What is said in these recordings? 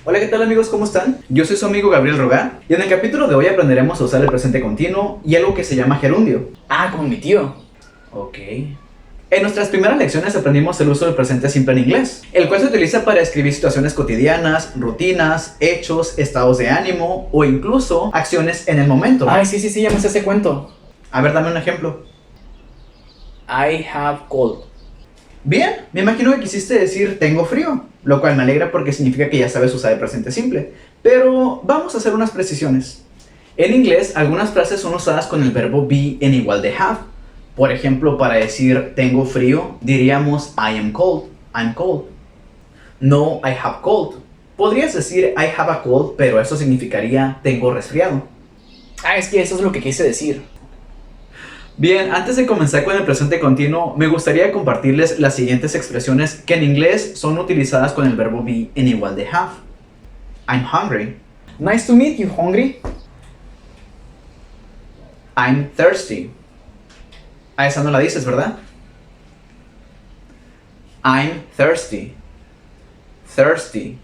Hola, ¿qué tal amigos? ¿Cómo están? Yo soy su amigo Gabriel Rogar y en el capítulo de hoy aprenderemos a usar el presente continuo y algo que se llama gerundio. Ah, como mi tío. Ok. En nuestras primeras lecciones aprendimos el uso del presente simple en inglés, el cual se utiliza para escribir situaciones cotidianas, rutinas, hechos, estados de ánimo o incluso acciones en el momento. Ay, sí, ya me sé ese cuento. A ver, dame un ejemplo. I have cold. Bien, me imagino que quisiste decir tengo frío, lo cual me alegra porque significa que ya sabes usar el presente simple. Pero vamos a hacer unas precisiones. En inglés, algunas frases son usadas con el verbo be en igual de have. Por ejemplo, para decir tengo frío, diríamos I am cold, I'm cold. No, I have cold. Podrías decir I have a cold, pero eso significaría tengo resfriado. Ah, es que eso es lo que quise decir. Bien, antes de comenzar con el presente continuo, me gustaría compartirles las siguientes expresiones que en inglés son utilizadas con el verbo be en igual de have. I'm hungry. Nice to meet you, hungry. I'm thirsty. A esa no la dices, ¿verdad? I'm thirsty. Thirsty.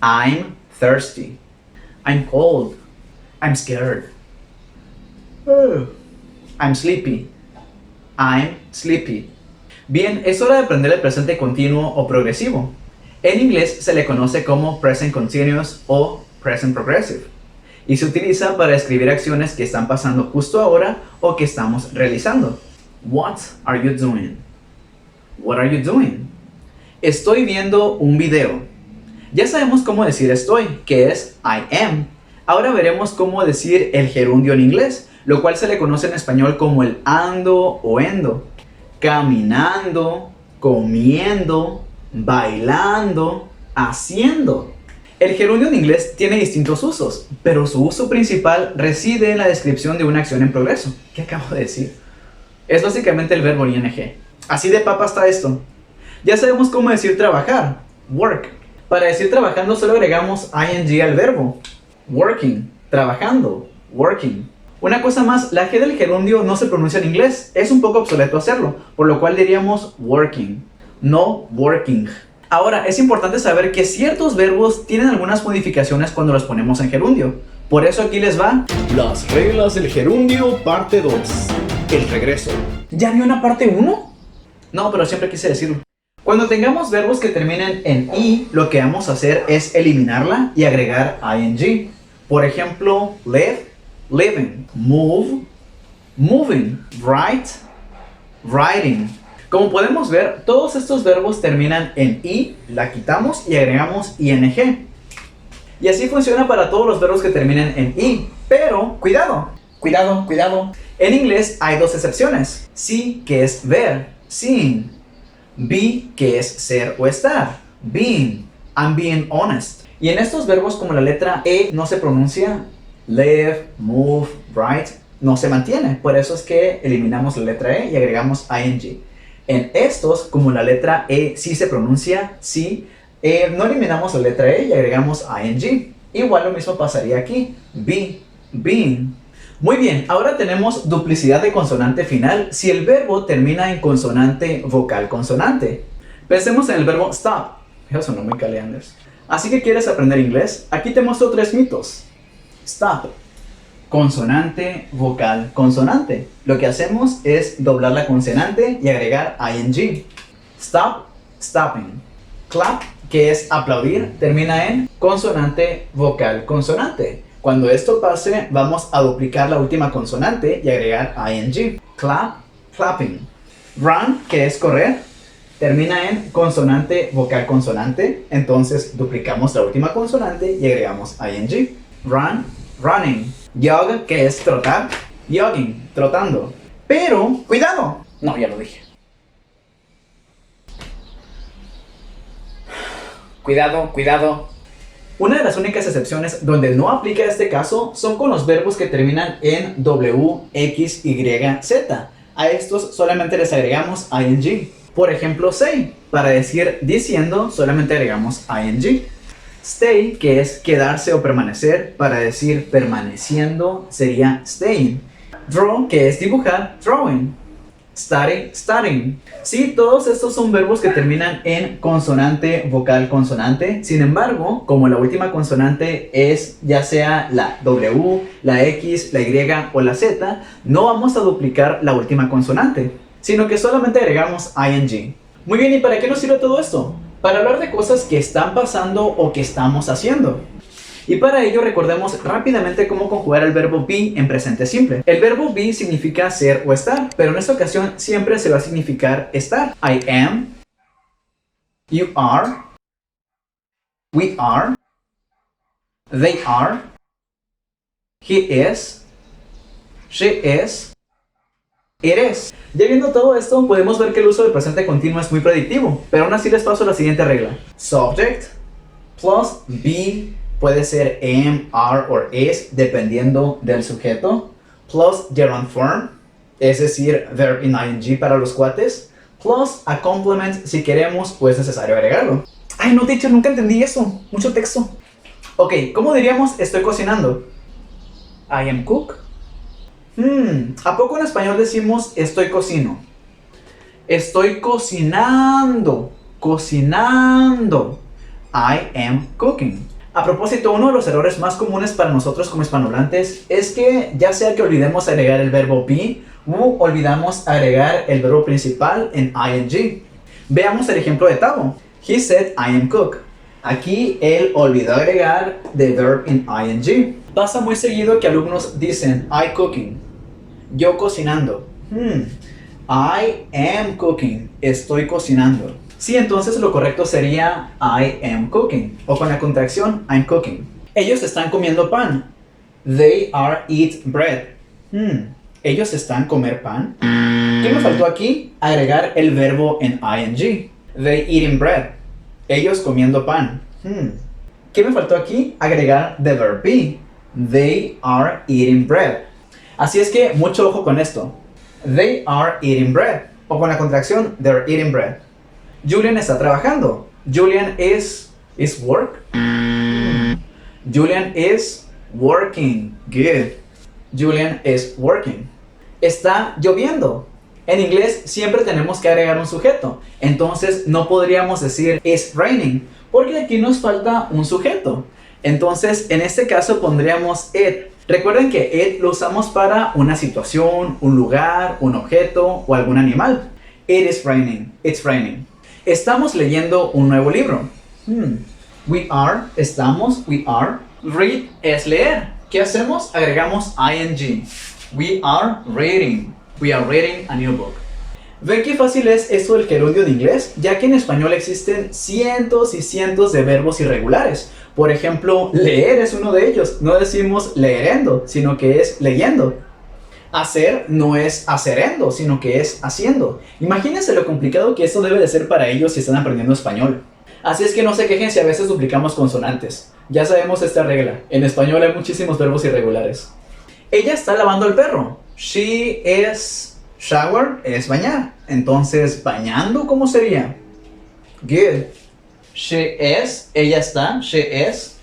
I'm thirsty. I'm cold. I'm scared. I'm sleepy. I'm sleepy. Bien, es hora de aprender el presente continuo o progresivo. En inglés se le conoce como present continuous o present progressive y se utiliza para describir acciones que están pasando justo ahora o que estamos realizando. What are you doing? What are you doing? Estoy viendo un video. Ya sabemos cómo decir estoy, que es I am. Ahora veremos cómo decir el gerundio en inglés, lo cual se le conoce en español como el ando o endo. Caminando, comiendo, bailando, haciendo. El gerundio en inglés tiene distintos usos, pero su uso principal reside en la descripción de una acción en progreso. ¿Qué acabo de decir? Es básicamente el verbo ing. Así de papa está esto. Ya sabemos cómo decir trabajar, work. Para decir trabajando solo agregamos ing al verbo. Working, trabajando, working. Una cosa más, la G del gerundio no se pronuncia en inglés, es un poco obsoleto hacerlo, por lo cual diríamos working, no working. Ahora, es importante saber que ciertos verbos tienen algunas modificaciones cuando los ponemos en gerundio. Por eso aquí les va las reglas del gerundio parte 2, el regreso. ¿Ya vi una parte 1? No, pero siempre quise decirlo. Cuando tengamos verbos que terminen en i, lo que vamos a hacer es eliminarla y agregar ing. Por ejemplo, live, living, move, moving, write, writing. Como podemos ver, todos estos verbos terminan en i, la quitamos y agregamos ing. Y así funciona para todos los verbos que terminen en i. Pero, cuidado. Cuidado. En inglés hay dos excepciones. See, que es ver, seeing. Be, que es ser o estar, being. I'm being honest. Y en estos verbos como la letra e no se pronuncia, live, move, write, no se mantiene. Por eso es que eliminamos la letra e y agregamos ing. En estos, como la letra e sí se pronuncia, sí, no eliminamos la letra e y agregamos ing. Igual lo mismo pasaría aquí, be, being. Muy bien, ahora tenemos duplicidad de consonante final si el verbo termina en consonante vocal consonante. Pensemos en el verbo stop. Eso sonó muy calientes. Así que ¿quieres aprender inglés? Aquí te muestro 3 mitos. Stop. Consonante, vocal, consonante. Lo que hacemos es doblar la consonante y agregar ing. Stop, stopping. Clap, que es aplaudir, termina en consonante, vocal, consonante. Cuando esto pase, vamos a duplicar la última consonante y agregar ing. Clap, clapping. Run, que es correr, termina en consonante, vocal, consonante. Entonces duplicamos la última consonante y agregamos ing. Run, running. Jog, que es trotar, jogging, trotando. Pero, cuidado. No, ya lo dije. Cuidado. Una de las únicas excepciones donde no aplica este caso son con los verbos que terminan en W, X, Y, Z. A estos solamente les agregamos ing. Por ejemplo, say, para decir diciendo solamente agregamos ing. Stay, que es quedarse o permanecer, para decir permaneciendo sería staying. Draw, que es dibujar, drawing. study, studying. Sí, todos estos son verbos que terminan en consonante, vocal, consonante. Sin embargo, como la última consonante es ya sea la W, la X, la Y o la Z, no vamos a duplicar la última consonante, sino que solamente agregamos ing. Muy bien, ¿y para qué nos sirve todo esto? Para hablar de cosas que están pasando o que estamos haciendo. Y para ello recordemos rápidamente cómo conjugar el verbo be en presente simple. El verbo be significa ser o estar, pero en esta ocasión siempre se va a significar estar. I am, you are, we are, they are, he is, she is, it is. Ya viendo todo esto, podemos ver que el uso del presente continuo es muy predictivo, pero aún así les paso la siguiente regla. Subject plus be puede ser am, are o is dependiendo del sujeto, plus gerund form, es decir, verb in ing para los cuates, plus a complement si queremos o es necesario agregarlo. Ay, no, teacher, nunca entendí eso. Mucho texto. Ok, ¿cómo diríamos estoy cocinando? I am cook. ¿A poco en español decimos estoy cocino? Estoy cocinando. Cocinando. I am cooking. A propósito, uno de los errores más comunes para nosotros como hispanohablantes es que ya sea que olvidemos agregar el verbo be u olvidamos agregar el verbo principal en ing. Veamos el ejemplo de Tavo. He said I am cook. Aquí él olvidó agregar the verb in ing. Pasa muy seguido que alumnos dicen I cooking. Yo cocinando. I am cooking. Estoy cocinando. Sí, entonces lo correcto sería I am cooking. O con la contracción I'm cooking. Ellos están comiendo pan. They are eat bread. Ellos están comer pan. ¿Qué me faltó aquí? Agregar el verbo en ing. They eating bread. Ellos comiendo pan. ¿Qué me faltó aquí? Agregar the verb be. They are eating bread. Así es que mucho ojo con esto. They are eating bread. O con la contracción they're eating bread. Julian está trabajando. Julian is work. Julian is working. Good. Julian is working. Está lloviendo. En inglés siempre tenemos que agregar un sujeto. Entonces no podríamos decir it's raining, porque aquí nos falta un sujeto. Entonces en este caso pondríamos it. Recuerden que it lo usamos para una situación, un lugar, un objeto o algún animal. It is raining. It's raining. Estamos leyendo un nuevo libro. We are, estamos, we are. Read es leer. ¿Qué hacemos? Agregamos ing. We are reading. We are reading a new book. ¿Ven qué fácil es esto del gerundio de inglés? Ya que en español existen cientos y cientos de verbos irregulares. Por ejemplo, leer es uno de ellos. No decimos leerendo, sino que es leyendo. Hacer no es hacerendo, sino que es haciendo. Imagínense lo complicado que esto debe de ser para ellos si están aprendiendo español. Así es que no se quejen si a veces duplicamos consonantes. Ya sabemos esta regla. En español hay muchísimos verbos irregulares. Ella está lavando al perro. She is shower, es bañar. Entonces, ¿bañando cómo sería? Good. She is, ella está, she is.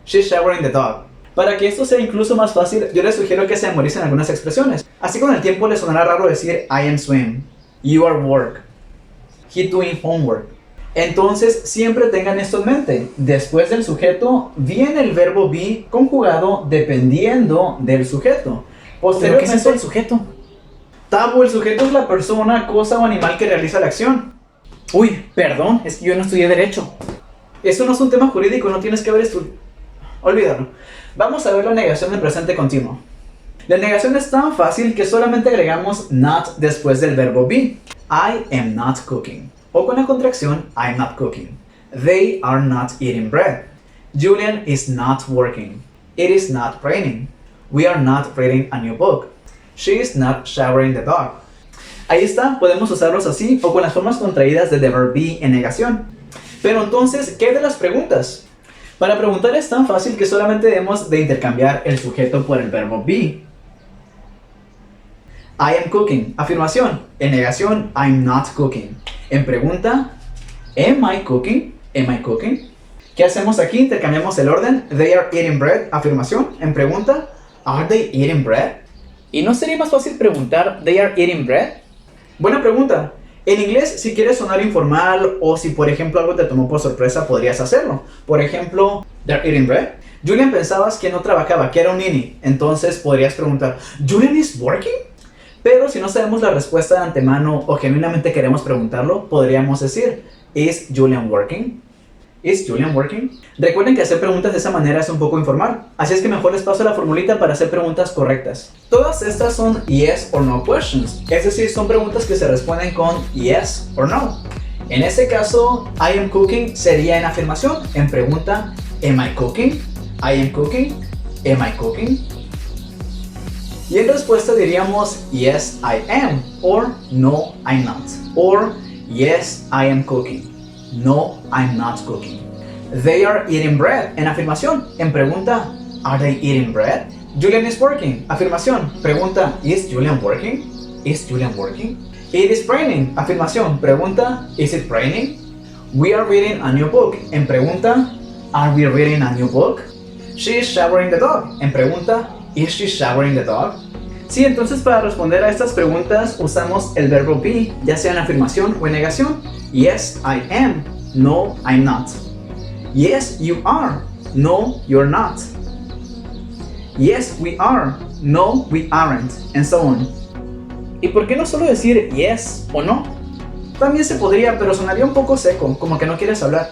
She's showering the dog. Para que esto sea incluso más fácil, yo les sugiero que se memoricen algunas expresiones. Así con el tiempo les sonará raro decir I am swim, you are work, he doing homework. Entonces siempre tengan esto en mente. Después del sujeto viene el verbo be conjugado dependiendo del sujeto. ¿Pero qué es eso el sujeto? Tabo, el sujeto es la persona, cosa o animal que realiza la acción. Uy, perdón, es que yo no estudié Derecho. Eso no es un tema jurídico, no tienes que haber estudiado. Olvídalo. Vamos a ver la negación del presente continuo. La negación es tan fácil que solamente agregamos not después del verbo be. I am not cooking. O con la contracción I'm not cooking. They are not eating bread. Julian is not working. It is not raining. We are not reading a new book. She is not showering the dog. Ahí está, podemos usarlos así o con las formas contraídas de the verb be en negación. Pero entonces, ¿qué de las preguntas? Para preguntar es tan fácil que solamente debemos de intercambiar el sujeto por el verbo be. I am cooking. Afirmación. En negación, I'm not cooking. En pregunta, am I cooking? Am I cooking? ¿Qué hacemos aquí? Intercambiamos el orden. They are eating bread. Afirmación. En pregunta, are they eating bread? ¿Y no sería más fácil preguntar they are eating bread? Buena pregunta. En inglés, si quieres sonar informal o si por ejemplo algo te tomó por sorpresa, podrías hacerlo. Por ejemplo, they're eating bread. Julian, pensabas que no trabajaba, que era un nini. Entonces podrías preguntar, ¿Julian is working? Pero si no sabemos la respuesta de antemano o genuinamente queremos preguntarlo, podríamos decir, ¿Is Julian working? ¿Is Julian working? Recuerden que hacer preguntas de esa manera es un poco informal, así es que mejor les paso la formulita para hacer preguntas correctas. Todas estas son yes or no questions, es decir, son preguntas que se responden con yes or no. En este caso, I am cooking sería en afirmación, en pregunta, am I cooking? I am cooking, am I cooking? Y en respuesta diríamos yes I am, or no I'm not, or yes I am cooking. No, I'm not cooking. They are eating bread. En afirmación. En pregunta, are they eating bread? Julian is working. Afirmación. Pregunta, is Julian working? Is Julian working? It is raining. Afirmación. Pregunta, is it raining? We are reading a new book. En pregunta, are we reading a new book? She is showering the dog. En pregunta, is she showering the dog? Sí, entonces para responder a estas preguntas usamos el verbo be, ya sea en afirmación o en negación. Yes, I am. No, I'm not. Yes, you are. No, you're not. Yes, we are. No, we aren't. And so on. ¿Y por qué no solo decir yes o no? También se podría, pero sonaría un poco seco, como que no quieres hablar.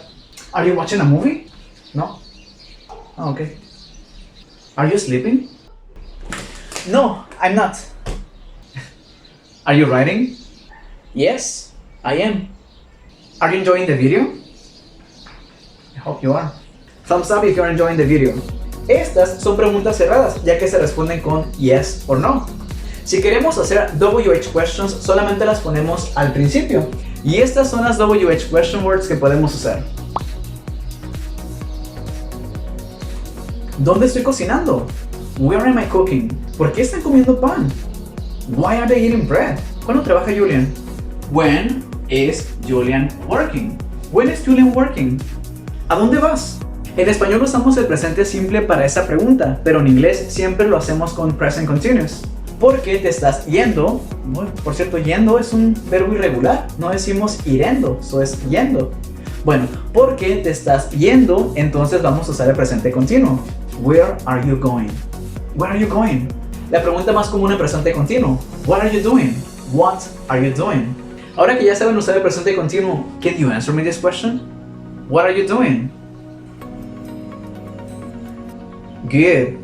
Are you watching a movie? No. Ah, ok. Are you sleeping? No, I'm not. Are you writing? Yes, I am. Are you enjoying the video? I hope you are. Thumbs up if you're enjoying the video. Estas son preguntas cerradas, ya que se responden con yes or no. Si queremos hacer WH questions, solamente las ponemos al principio. Y estas son las WH question words que podemos usar. ¿Dónde estoy cocinando? Where am I cooking? ¿Por qué están comiendo pan? Why are they eating bread? ¿Cuándo trabaja Julian? When is Julian working? When is Julian working? ¿A dónde vas? En español usamos el presente simple para esa pregunta, pero en inglés siempre lo hacemos con present continuous. ¿Por qué te estás yendo? Bueno, por cierto, yendo es un verbo irregular, no decimos irendo, eso es yendo. Bueno, ¿por qué te estás yendo? Entonces vamos a usar el presente continuo. Where are you going? Where are you going? La pregunta más común en presente continuo. What are you doing? What are you doing? Ahora que ya saben usar el presente continuo, can you answer me this question? What are you doing? Good.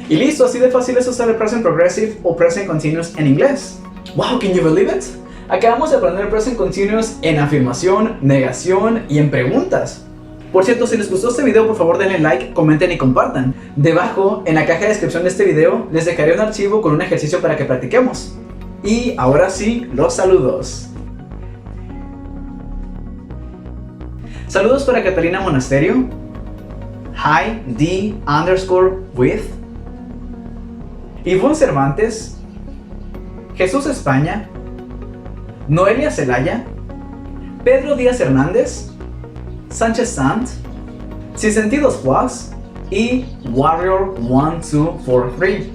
Y listo, así de fácil es usar el present progressive o present continuous en inglés. Wow, can you believe it? Acabamos de aprender present continuous en afirmación, negación y en preguntas. Por cierto, si les gustó este video, por favor denle like, comenten y compartan. Debajo, en la caja de descripción de este video, les dejaré un archivo con un ejercicio para que practiquemos. Y ahora sí, los saludos. Saludos para Catalina Monasterio. Hi, D_with. Ivonne Cervantes. Jesús España. Noelia Celaya. Pedro Díaz Hernández. Sánchez Sant, Sin Sentidos Was y Warrior1243.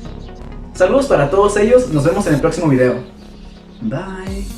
Saludos para todos ellos, nos vemos en el próximo video. Bye.